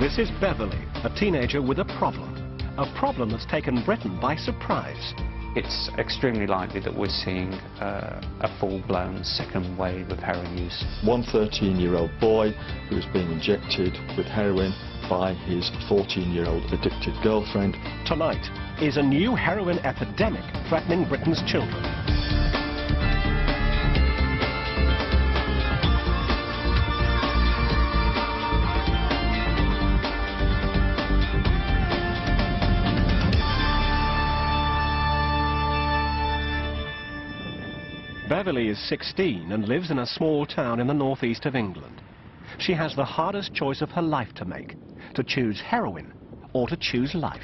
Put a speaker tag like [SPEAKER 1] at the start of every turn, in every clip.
[SPEAKER 1] This is Beverley, a teenager with a problem that's taken Britain by surprise.
[SPEAKER 2] It's extremely likely that we're seeing a full-blown second wave of heroin use.
[SPEAKER 3] One 13-year-old boy who is being injected with heroin by his 14-year-old addicted girlfriend.
[SPEAKER 1] Tonight is a new heroin epidemic threatening Britain's children. Beverley is 16 and lives in a small town in the northeast of England. She has the hardest choice of her life to make, to choose heroin or to choose life.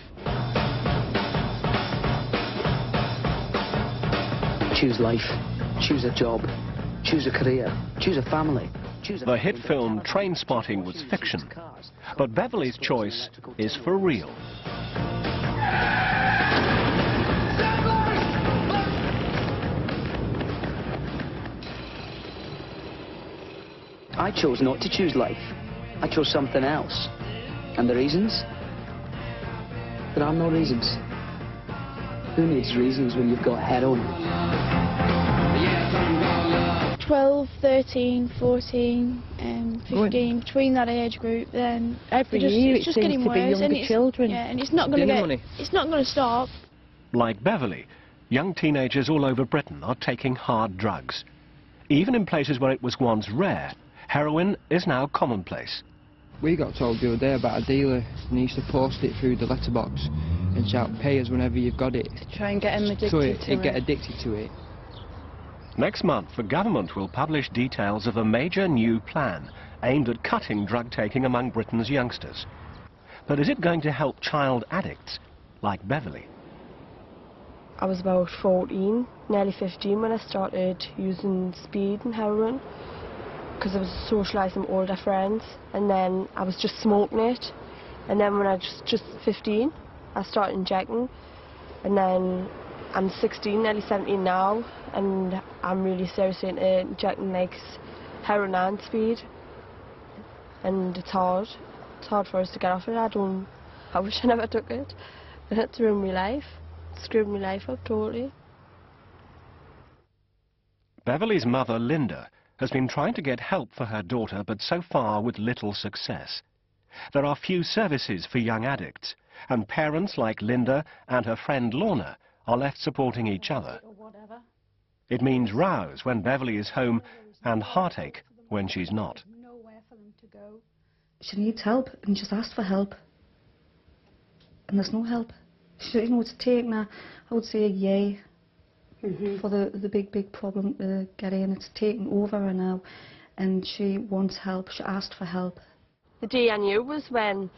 [SPEAKER 4] Choose life, choose a job, choose a career, choose a family.
[SPEAKER 1] The hit film Trainspotting was fiction, but Beverley's choice is for real.
[SPEAKER 4] I chose not to choose life. I chose something else. And the reasons? There are no reasons. Who needs reasons when you've got heroin?
[SPEAKER 5] 12, 13, 14, 15, between that age group, then
[SPEAKER 6] every year
[SPEAKER 5] it's just getting worse, and
[SPEAKER 6] children.
[SPEAKER 5] Yeah, and it's not going to stop.
[SPEAKER 1] Like Beverley, young teenagers all over Britain are taking hard drugs. Even in places where it was once rare, heroin is now commonplace.
[SPEAKER 7] We got told the other day about a dealer, and he used to post it through the letterbox and shout, "Pay us whenever you've got it."
[SPEAKER 6] To try and get him addicted to it.
[SPEAKER 7] Get addicted to it.
[SPEAKER 1] Next month, the government will publish details of a major new plan aimed at cutting drug taking among Britain's youngsters. But is it going to help child addicts like Beverley?
[SPEAKER 8] I was about 14, nearly 15 when I started using speed and heroin, because I was socialising with older friends, and then I was just smoking it, and then when I was just 15 I started injecting, and then I'm 16, nearly 17 now, and I'm really seriously into injecting like heroin and speed, and it's hard for us to get off it. I wish I never took it. It's ruined my life, screwed my life up totally.
[SPEAKER 1] Beverley's mother, Linda, has been trying to get help for her daughter, but so far with little success. There are few services for young addicts, and parents like Linda and her friend Lorna are left supporting each other. It means rows when Beverley is home and heartache when she's not.
[SPEAKER 6] She needs help, and just asked for help. And there's no help. She, it's taken I would say a year. For the big problem to get in. It's taken over her now, and she wants help. She asked for help.
[SPEAKER 8] The day I knew was when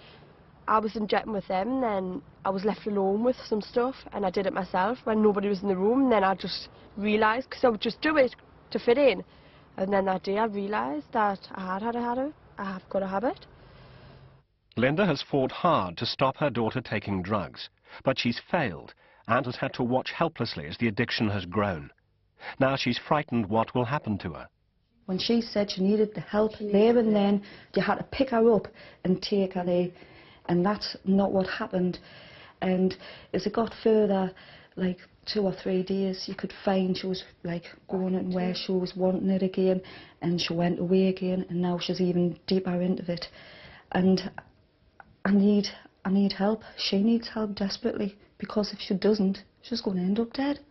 [SPEAKER 8] I was injecting with them, and then I was left alone with some stuff, and I did it myself when nobody was in the room, and then I just realised, because I would just do it to fit in, and then that day I realised that I had a habit. I have got a habit.
[SPEAKER 1] Linda has fought hard to stop her daughter taking drugs, but she's failed and has had to watch helplessly as the addiction has grown. Now she's frightened what will happen to her.
[SPEAKER 6] When she said she needed the help there and then, you had to pick her up and take her there, and that's not what happened. And as it got further, like 2 or 3 days, you could find she was like going and where she was wanting it again, and she went away again, and now she's even deeper into it. And I need help. She needs help desperately, because if she doesn't, she's going to end up dead.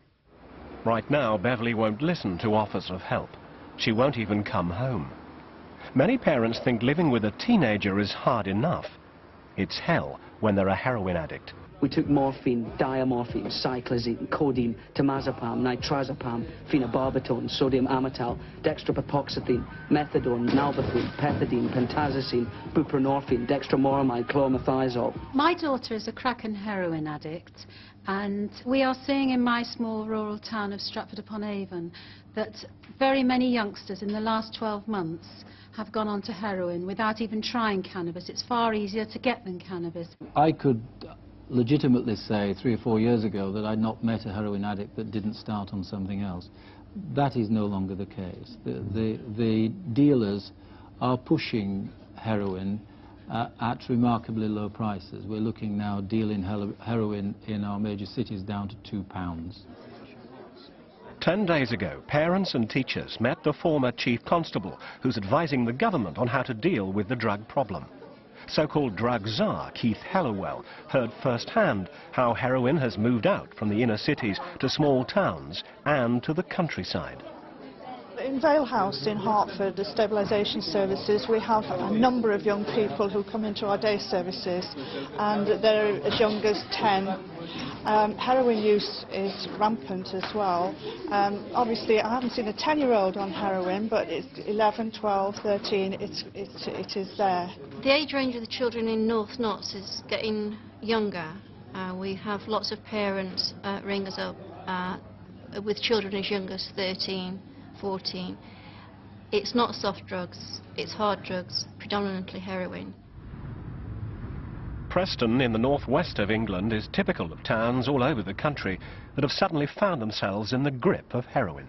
[SPEAKER 1] Right now, Beverley won't listen to offers of help. She won't even come home. Many parents think living with a teenager is hard enough. It's hell when they're a heroin addict.
[SPEAKER 4] We took morphine, diamorphine, cyclazine, codeine, temazepam, nitrazepam, phenobarbital, sodium amytal, dextropropoxetine, methadone, nalbuphine, pethidine, pentazocine, buprenorphine, dextromoramide, chlormethiazole.
[SPEAKER 9] My daughter is a crack and heroin addict, and we are seeing in my small rural town of Stratford-upon-Avon that very many youngsters in the last 12 months have gone on to heroin without even trying cannabis. It's far easier to get than cannabis.
[SPEAKER 10] I could legitimately say 3 or 4 years ago that I'd not met a heroin addict that didn't start on something else. That is no longer the case. The dealers are pushing heroin at remarkably low prices. We're looking now dealing heroin in our major cities down to £2.
[SPEAKER 1] 10 days ago, parents and teachers met the former chief constable who's advising the government on how to deal with the drug problem. So-called drug czar Keith Hellowell heard firsthand how heroin has moved out from the inner cities to small towns and to the countryside.
[SPEAKER 11] In Vale House in Hertford, the stabilisation services, we have a number of young people who come into our day services, and they're as young as 10. Heroin use is rampant as well. Obviously, I haven't seen a 10-year-old on heroin, but it's 11, 12, 13, it is there.
[SPEAKER 12] The age range of the children in North Notts is getting younger. We have lots of parents ring us up with children as young as 13, 14. It's not soft drugs, it's hard drugs, predominantly heroin.
[SPEAKER 1] Preston in the northwest of England is typical of towns all over the country that have suddenly found themselves in the grip of heroin.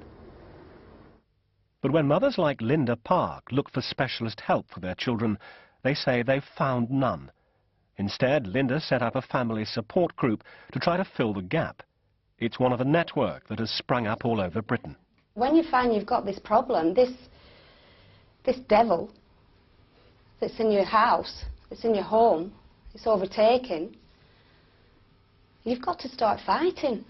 [SPEAKER 1] But when mothers like Linda Park look for specialist help for their children, they say they've found none. Instead, Linda set up a family support group to try to fill the gap. It's one of a network that has sprung up all over Britain.
[SPEAKER 13] When you find you've got this problem, this devil that's in your house, that's in your home, it's overtaken, you've got to start fighting.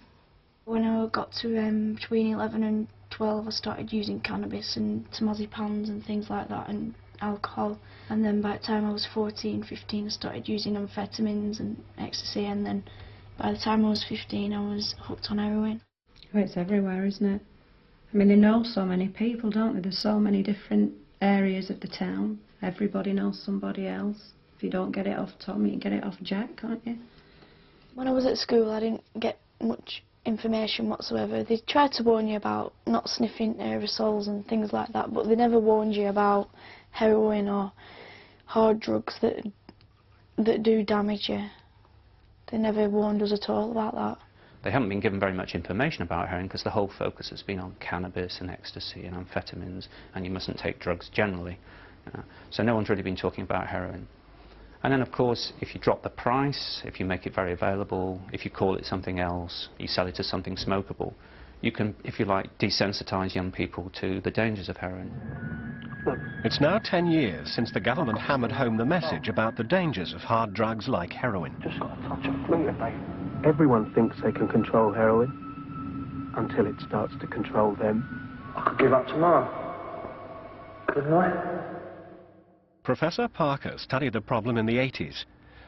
[SPEAKER 5] When I got to between 11 and 12, I started using cannabis and temazepams and things like that, and alcohol. And then by the time I was 14, 15, I started using amphetamines and ecstasy, and then by the time I was 15, I was hooked on heroin.
[SPEAKER 14] Well, it's everywhere, isn't it? I mean, they know so many people, don't they? There's so many different areas of the town. Everybody knows somebody else. If you don't get it off Tommy, you get it off Jack, can't you?
[SPEAKER 5] When I was at school, I didn't get much information whatsoever. They tried to warn you about not sniffing aerosols and things like that, but they never warned you about heroin or hard drugs that do damage you. They never warned us at all about that.
[SPEAKER 2] They haven't been given very much information about heroin because the whole focus has been on cannabis and ecstasy and amphetamines, and you mustn't take drugs generally. So no one's really been talking about heroin. And then, of course, if you drop the price, if you make it very available, if you call it something else, you sell it as something smokable, you can, if you like, desensitise young people to the dangers of heroin.
[SPEAKER 1] It's now 10 years since the government hammered home the message about the dangers of hard drugs like heroin.
[SPEAKER 15] Just got a touch of fluid, mate. Everyone thinks they can control heroin until it starts to control them. I could give up tomorrow, couldn't I?
[SPEAKER 1] Professor Parker studied the problem in the 80s.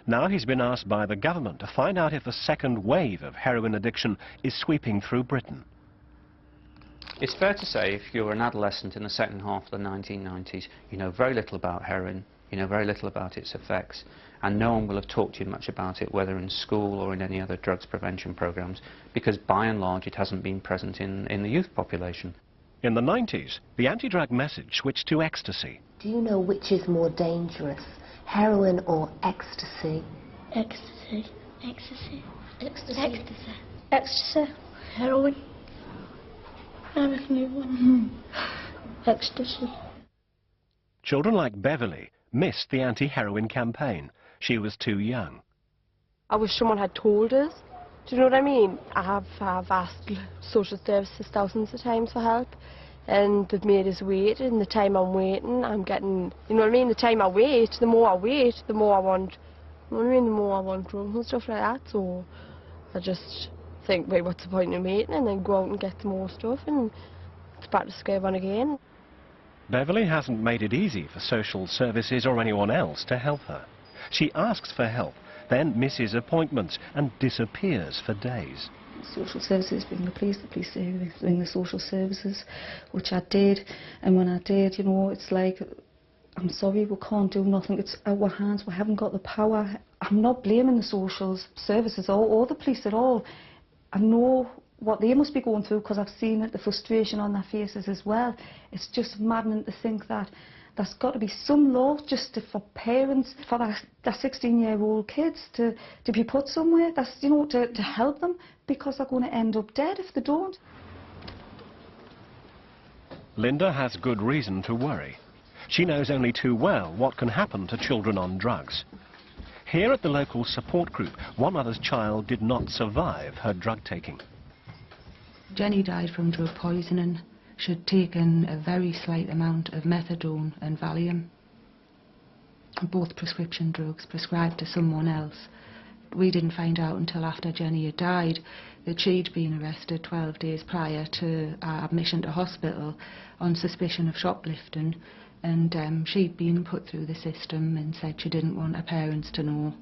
[SPEAKER 1] Now he's been asked by the government to find out if the second wave of heroin addiction is sweeping through Britain.
[SPEAKER 2] It's fair to say if you're an adolescent in the second half of the 1990s, you know very little about heroin, you know very little about its effects, and no one will have talked to you much about it, whether in school or in any other drugs prevention programs, because by and large it hasn't been present in the youth population.
[SPEAKER 1] In the 90s, the anti-drug message switched to ecstasy.
[SPEAKER 16] Do you know which is more dangerous, heroin or ecstasy?
[SPEAKER 5] Ecstasy. Ecstasy.
[SPEAKER 16] Ecstasy.
[SPEAKER 5] Ecstasy. Ecstasy. Heroin. I'm a new one. Ecstasy.
[SPEAKER 1] Children like Beverley missed the anti-heroin campaign. She was too young.
[SPEAKER 8] I wish someone had told us. Do you know what I mean? I have asked social services thousands of times for help, and they've made us wait, and the time I'm waiting, I'm getting, you know what I mean, the time I wait, the more I wait, the more I want, you know what I mean, the more I want drugs and stuff like that, so I just think, wait, what's the point in waiting, and then go out and get some more stuff, and it's back to square one again.
[SPEAKER 1] Beverley hasn't made it easy for social services or anyone else to help her. She asks for help, then misses appointments and disappears for days.
[SPEAKER 6] Social services ring the police ring the social services, which I did, and when I did, you know, it's like, I'm sorry, we can't do nothing, it's our hands, we haven't got the power. I'm not blaming the social services or the police at all. I know what they must be going through because I've seen it, the frustration on their faces as well. It's just maddening to think that there's got to be some law just for parents, for their 16-year-old kids to be put somewhere, that's, you know, to help them, because they're going to end up dead if they don't.
[SPEAKER 1] Linda has good reason to worry. She knows only too well what can happen to children on drugs. Here at the local support group, one mother's child did not survive her drug taking.
[SPEAKER 17] Jenny died from drug poisoning. She'd taken a very slight amount of methadone and Valium, both prescription drugs prescribed to someone else. We didn't find out until after Jenny had died that she'd been arrested 12 days prior to admission to hospital on suspicion of shoplifting, and she'd been put through the system and said she didn't want her parents to know.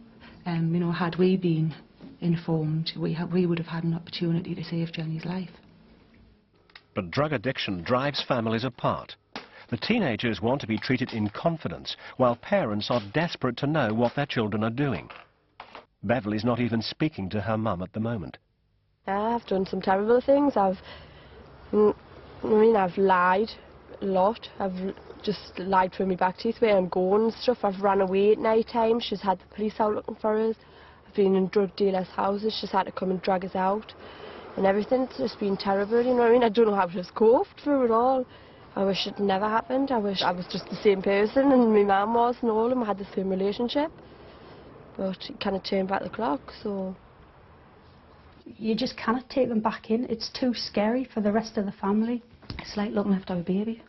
[SPEAKER 17] You know, had we been informed, we would have had an opportunity to save Jenny's life.
[SPEAKER 1] But drug addiction drives families apart. The teenagers want to be treated in confidence, while parents are desperate to know what their children are doing. Beverley's not even speaking to her mum at the moment.
[SPEAKER 8] I've done some terrible things. I've lied a lot. I've just lied through my back teeth where I'm going and stuff. I've run away at night time. She's had the police out looking for us. I've been in drug dealers' houses. She's had to come and drag us out. And everything. It's just been terrible, you know what I mean? I don't know how to just coped through it all. I wish it never happened. I wish I was just the same person and my mum was and all, and we had the same relationship. But it kind of turned back the clock, so...
[SPEAKER 14] You just cannot take them back in. It's too scary for the rest of the family. It's like looking after a baby.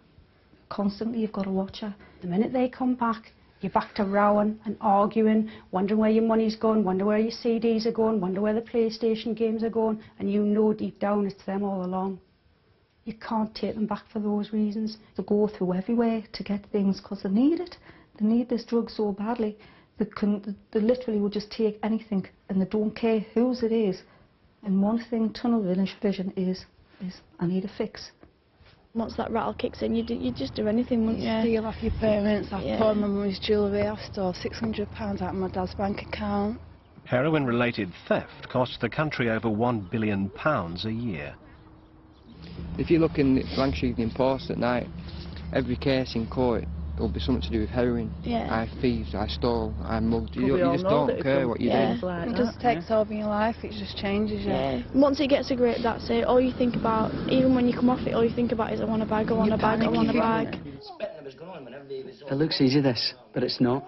[SPEAKER 14] Constantly you've got to watch her. The minute they come back, you're back to rowing and arguing, wondering where your money's going, wonder where your CDs are going, wonder where the PlayStation games are going, and you know deep down it's them all along. You can't take them back for those reasons. They go through everywhere to get things because they need it. They need this drug so badly. They literally will just take anything and they don't care whose it is. And one thing, tunnel vision is I need a fix.
[SPEAKER 5] Once that rattle kicks in, you just do anything, wouldn't you?
[SPEAKER 18] Steal off your parents. I've pawned my mummy's jewellery. I've stole £600 out of my dad's bank account.
[SPEAKER 1] Heroin-related theft costs the country over £1 billion a year.
[SPEAKER 7] If you look in the Lancashire Evening Post at night, every case in court will be something to do with heroin.
[SPEAKER 5] Yeah.
[SPEAKER 7] I thieved, I stole, I mugged. You just don't care what you do.
[SPEAKER 18] It just takes over your life, it just changes you.
[SPEAKER 5] Yeah. Once it gets a grip, that's it. All you think about, even when you come off it, all you think about is I want a bag, I want a bag, I want a bag.
[SPEAKER 4] It looks easy, this, but it's not.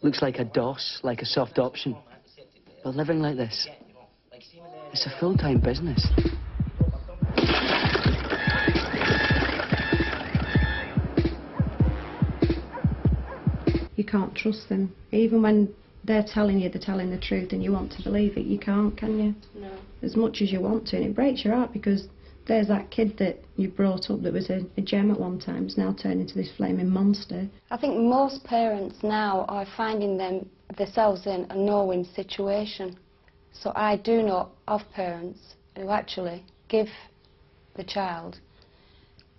[SPEAKER 4] Looks like a DOS, like a soft option. But living like this, it's a full-time business.
[SPEAKER 14] You can't trust them. Even when they're telling you they're telling the truth and you want to believe it, you can't, can you?
[SPEAKER 5] No.
[SPEAKER 14] As much as you want to, and it breaks your heart because there's that kid that you brought up that was a gem at one time, is now turned into this flaming monster.
[SPEAKER 13] I think most parents now are finding themselves in a no-win situation. So I do know of parents who actually give the child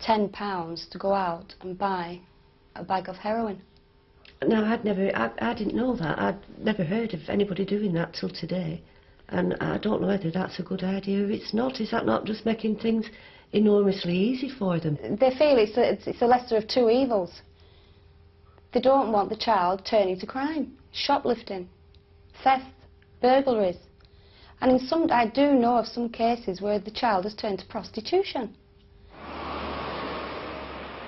[SPEAKER 13] £10 to go out and buy a bag of heroin.
[SPEAKER 16] No, I didn't know that. I'd never heard of anybody doing that till today. And I don't know whether that's a good idea or it's not. Is that not just making things enormously easy for them?
[SPEAKER 13] They feel it's a lesser of two evils. They don't want the child turning to crime, shoplifting, theft, burglaries. And I do know of some cases where the child has turned to prostitution.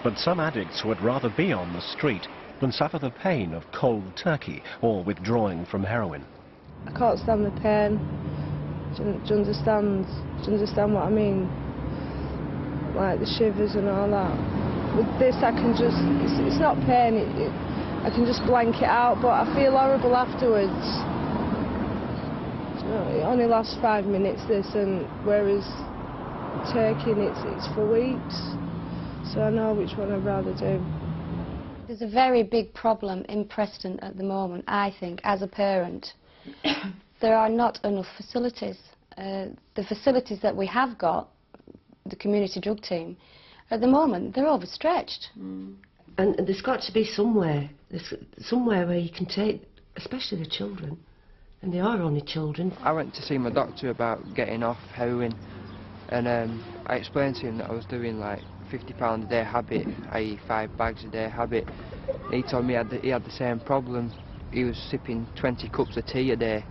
[SPEAKER 1] But some addicts would rather be on the street than suffer the pain of cold turkey or withdrawing from heroin.
[SPEAKER 8] I can't stand the pain. Do you understand? Do you understand what I mean? Like the shivers and all that. With this I can just, it's not pain, I can just blank it out, but I feel horrible afterwards. You know, it only lasts 5 minutes this, and whereas taking it's for weeks. So I know which one I'd rather do.
[SPEAKER 13] There's a very big problem in Preston at the moment, I think, as a parent. There are not enough facilities. The facilities that we have got, the community drug team, at the moment, they're overstretched.
[SPEAKER 16] And there's got to be somewhere where you can take, especially the children, and they are only children.
[SPEAKER 7] I went to see my doctor about getting off heroin, and I explained to him that I was doing like £50 a day habit, i.e. 5 bags a day habit. He told me he had the same problem. He was sipping 20 cups of tea a day,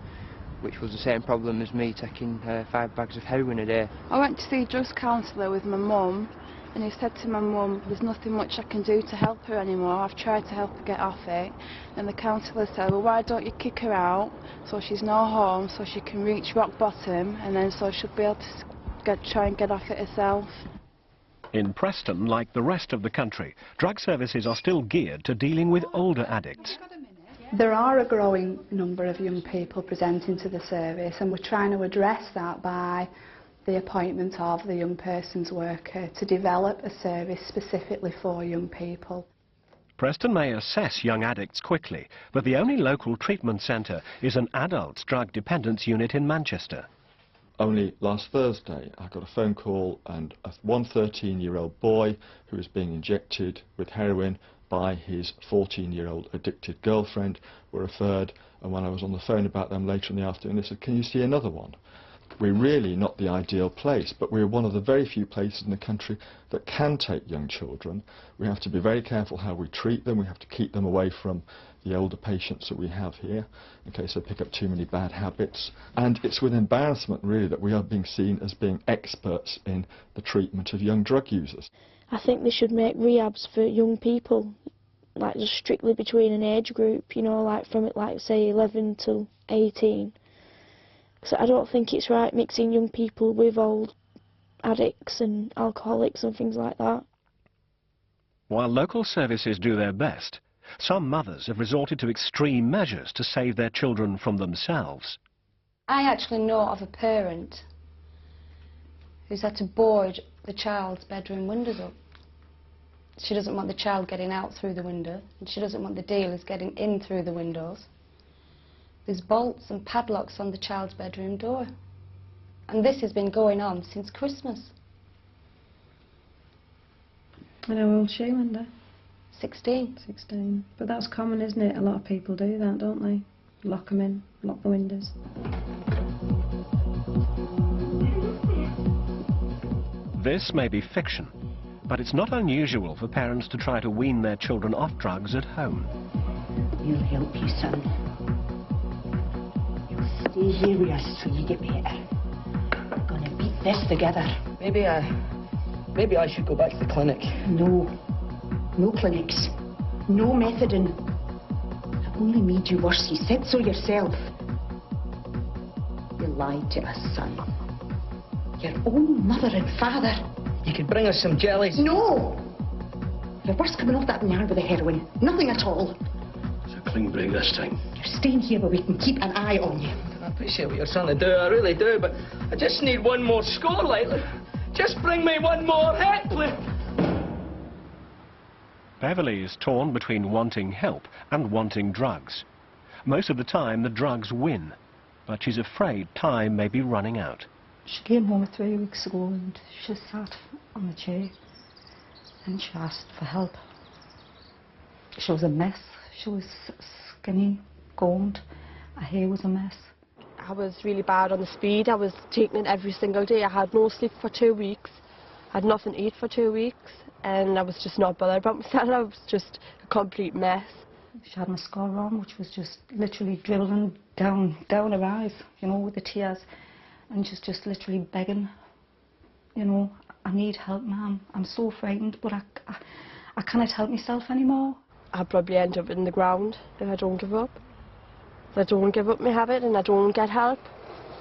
[SPEAKER 7] which was the same problem as me taking 5 bags of heroin a day.
[SPEAKER 18] I went to see a drugs counsellor with my mum, And he said to my mum, there's nothing much I can do to help her anymore. I've tried to help her get off it. And the counsellor said, well, why don't you kick her out so she's no home, so she can reach rock bottom, and then so she'll be able to try and get off it herself.
[SPEAKER 1] In Preston, like the rest of the country, drug services are still geared to dealing with older addicts.
[SPEAKER 19] There are a growing number of young people presenting to the service, and we're trying to address that by the appointment of the young persons worker to develop a service specifically for young people.
[SPEAKER 1] Preston may assess young addicts quickly, but the only local treatment centre is an adult drug dependence unit in Manchester.
[SPEAKER 3] Only last Thursday I got a phone call, and one 13-year-old boy who was being injected with heroin by his 14-year-old addicted girlfriend were referred, and when I was on the phone about them later in the afternoon, they said, can you see another one? We're really not the ideal place, but we're one of the very few places in the country that can take young children. We have to be very careful how we treat them. We have to keep them away from the older patients that we have here in case they pick up too many bad habits. And it's with embarrassment really that we are being seen as being experts in the treatment of young drug users.
[SPEAKER 5] I think they should make rehabs for young people, like just strictly between an age group, you know, like from say 11 to 18. So I don't think it's right mixing young people with old addicts and alcoholics and things like that.
[SPEAKER 1] While local services do their best, some mothers have resorted to extreme measures to save their children from themselves.
[SPEAKER 13] I actually know of a parent who's had to board the child's bedroom windows up. She doesn't want the child getting out through the window, and she doesn't want the dealers getting in through the windows. There's bolts and padlocks on the child's bedroom door. And this has been going on since Christmas.
[SPEAKER 14] And how old's she, Linda?
[SPEAKER 13] 16.
[SPEAKER 14] 16. But that's common, isn't it? A lot of people do that, don't they? Lock them in, lock the windows.
[SPEAKER 1] This may be fiction, but it's not unusual for parents to try to wean their children off drugs at home.
[SPEAKER 20] You'll help you, son. You'll stay here with us till you get better. We're gonna beat this together.
[SPEAKER 4] Maybe I should go back to the clinic.
[SPEAKER 20] No. No clinics. No methadone. It only made you worse. You said so yourself. You lied to us, son. Your own mother and father.
[SPEAKER 4] You could bring us some jellies.
[SPEAKER 20] No! You're worse coming off that than you are with the heroin. Nothing at all.
[SPEAKER 15] It's a clean break this time.
[SPEAKER 20] You're staying here where we can keep an eye on you.
[SPEAKER 4] I appreciate what you're trying to do, I really do, but I just need one more score, like. Just bring me one more hit, please.
[SPEAKER 1] Beverley is torn between wanting help and wanting drugs. Most of the time the drugs win, but she's afraid time may be running out.
[SPEAKER 6] She came home 3 weeks ago and she sat on the chair and she asked for help. She was a mess. She was skinny, gaunt. Her hair was a mess.
[SPEAKER 8] I was really bad on the speed. I was taking it every single day. I had no sleep for 2 weeks. I had nothing to eat for 2 weeks. And I was just not bothered about myself. I was just a complete mess.
[SPEAKER 6] She had mascara on, which was just literally dribbling down her eyes, you know, with the tears. And she's just literally begging, you know, I need help, ma'am. I'm so frightened, but I cannot help myself anymore.
[SPEAKER 8] I'll probably end up in the ground if I don't give up. If I don't give up my habit and I don't get help,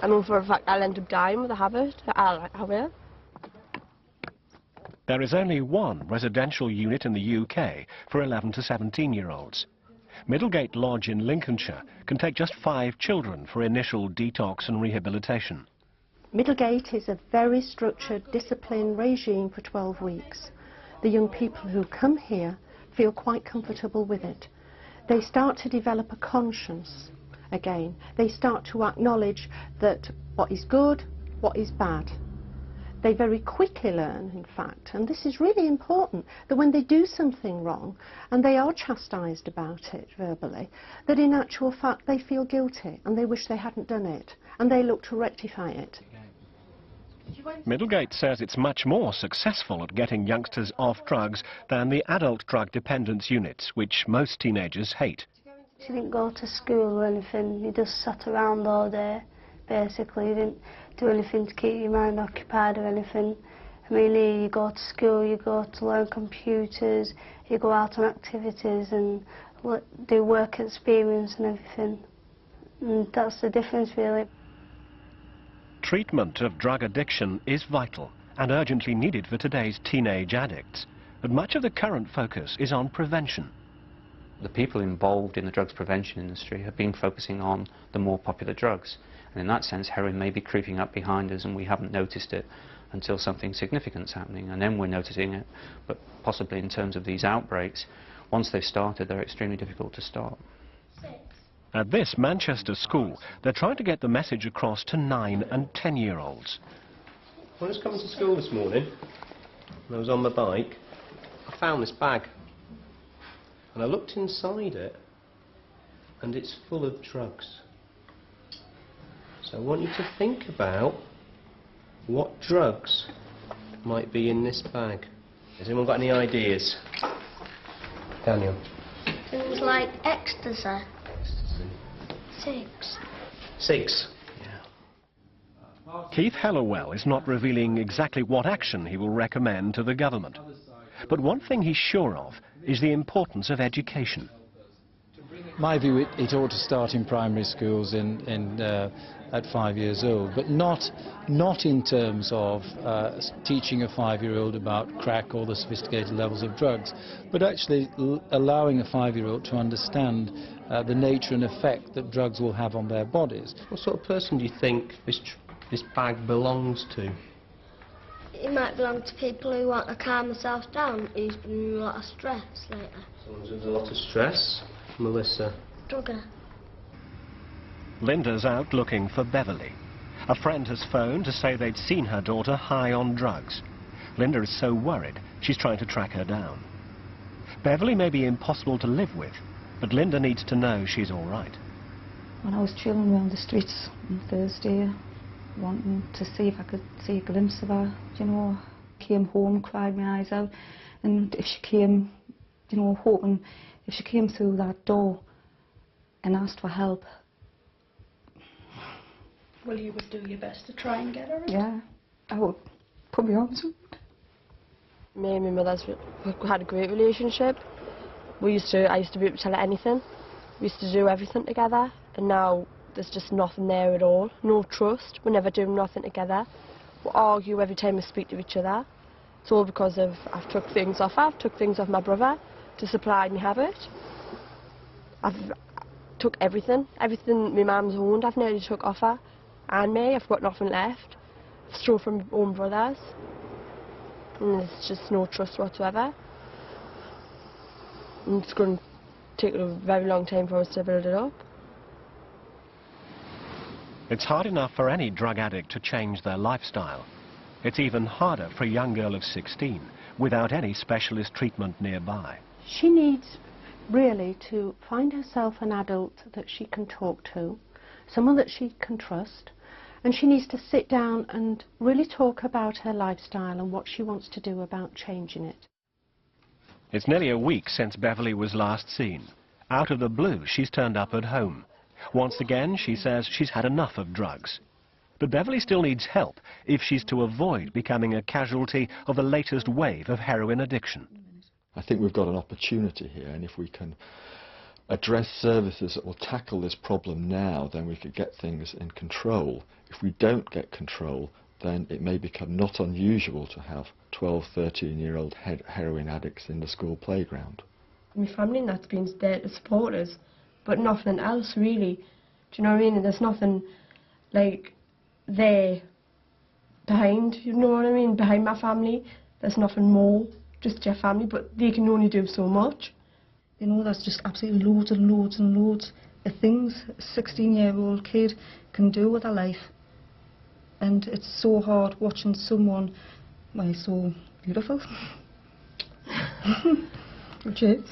[SPEAKER 8] I know for a fact I'll end up dying with the habit. I will.
[SPEAKER 1] There is only one residential unit in the UK for 11 to 17-year-olds. Middlegate Lodge in Lincolnshire can take just 5 children for initial detox and rehabilitation.
[SPEAKER 21] Middlegate is a very structured, disciplined regime for 12 weeks. The young people who come here feel quite comfortable with it. They start to develop a conscience again. They start to acknowledge that what is good, what is bad. They very quickly learn, in fact, and this is really important, that when they do something wrong, and they are chastised about it verbally, that in actual fact they feel guilty and they wish they hadn't done it, and they look to rectify it.
[SPEAKER 1] Middlegate says it's much more successful at getting youngsters off drugs than the adult drug dependence units, which most teenagers hate.
[SPEAKER 22] She didn't go to school or anything, you just sat around all day, basically. You didn't do anything to keep your mind occupied or anything. I mean, here you go to school, you go to learn computers, you go out on activities and do work experience and everything. And that's the difference, really.
[SPEAKER 1] Treatment of drug addiction is vital and urgently needed for today's teenage addicts, but much of the current focus is on prevention.
[SPEAKER 2] The people involved in the drugs prevention industry have been focusing on the more popular drugs, and in that sense heroin may be creeping up behind us and we haven't noticed it until something significant's happening, and then we're noticing it. But possibly in terms of these outbreaks, once they've started, they're extremely difficult to stop.
[SPEAKER 1] At this Manchester school, they're trying to get the message across to 9- and 10-year-olds.
[SPEAKER 9] When I was coming to school this morning, and I was on my bike, I found this bag. And I looked inside it, and it's full of drugs. So I want you to think about what drugs might be in this bag. Has anyone got any ideas? Daniel?
[SPEAKER 22] Things like ecstasy.
[SPEAKER 9] Ecstasy.
[SPEAKER 22] 6.
[SPEAKER 9] 6.
[SPEAKER 1] Keith Hellowell is not revealing exactly what action he will recommend to the government. But one thing he's sure of is the importance of education.
[SPEAKER 10] My view, it ought to start in primary schools at 5 years old, but not in terms of teaching a 5-year-old about crack or the sophisticated levels of drugs, but actually allowing a 5-year-old to understand the nature and effect that drugs will have on their bodies.
[SPEAKER 9] What sort of person do you think this bag belongs to?
[SPEAKER 22] It might belong to people who want to calm themselves down, who's been in a lot of stress lately.
[SPEAKER 9] Someone who's a lot of stress? Melissa?
[SPEAKER 22] Drugger.
[SPEAKER 1] Linda's out looking for Beverley. A friend has phoned to say they'd seen her daughter high on drugs. Linda is so worried, she's trying to track her down. Beverley may be impossible to live with, but Linda needs to know she's all right.
[SPEAKER 6] When I was trailing around the streets on Thursday, wanting to see if I could see a glimpse of her, you know, came home, cried my eyes out, and if she came, you know, hoping if she came through that door and asked for help.
[SPEAKER 22] Well, you would do your best to try and get her out?
[SPEAKER 6] Yeah, I would put my arms up.
[SPEAKER 8] Me and my mother had a great relationship. I used to be able to tell her anything. We used to do everything together, and now there's just nothing there at all. No trust. We're never doing nothing together. We argue every time we speak to each other. It's all because I've took things off her. I've took things off my brother to supply my habit. I've took everything my mum's owned. I've nearly took off her and me. I've got nothing left. I've stole from my own brothers. And there's just no trust whatsoever. And it's going to take a very long time for us to build it up.
[SPEAKER 1] It's hard enough for any drug addict to change their lifestyle. It's even harder for a young girl of 16 without any specialist treatment nearby.
[SPEAKER 21] She needs really to find herself an adult that she can talk to, someone that she can trust, and she needs to sit down and really talk about her lifestyle and what she wants to do about changing it.
[SPEAKER 1] It's nearly a week since Beverley was last seen. Out of the blue, she's turned up at home. Once again, she says she's had enough of drugs. But Beverley still needs help if she's to avoid becoming a casualty of the latest wave of heroin addiction.
[SPEAKER 3] I think we've got an opportunity here, and if we can address services that will tackle this problem now, then we could get things in control. If we don't get control, then it may become not unusual to have 12, 13-year-old heroin addicts in the school playground.
[SPEAKER 8] My family and that's been there to support us, but nothing else really. Do you know what I mean? And there's nothing like there behind, you know what I mean? Behind my family, there's nothing more, just your family, but they can only do so much.
[SPEAKER 6] You know, there's just absolutely loads and loads and loads of things a 16-year-old kid can do with her life. And it's so hard watching someone, well, so beautiful, which is.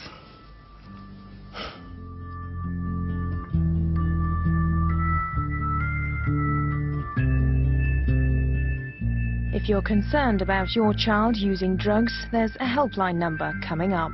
[SPEAKER 23] If you're concerned about your child using drugs, there's a helpline number coming up.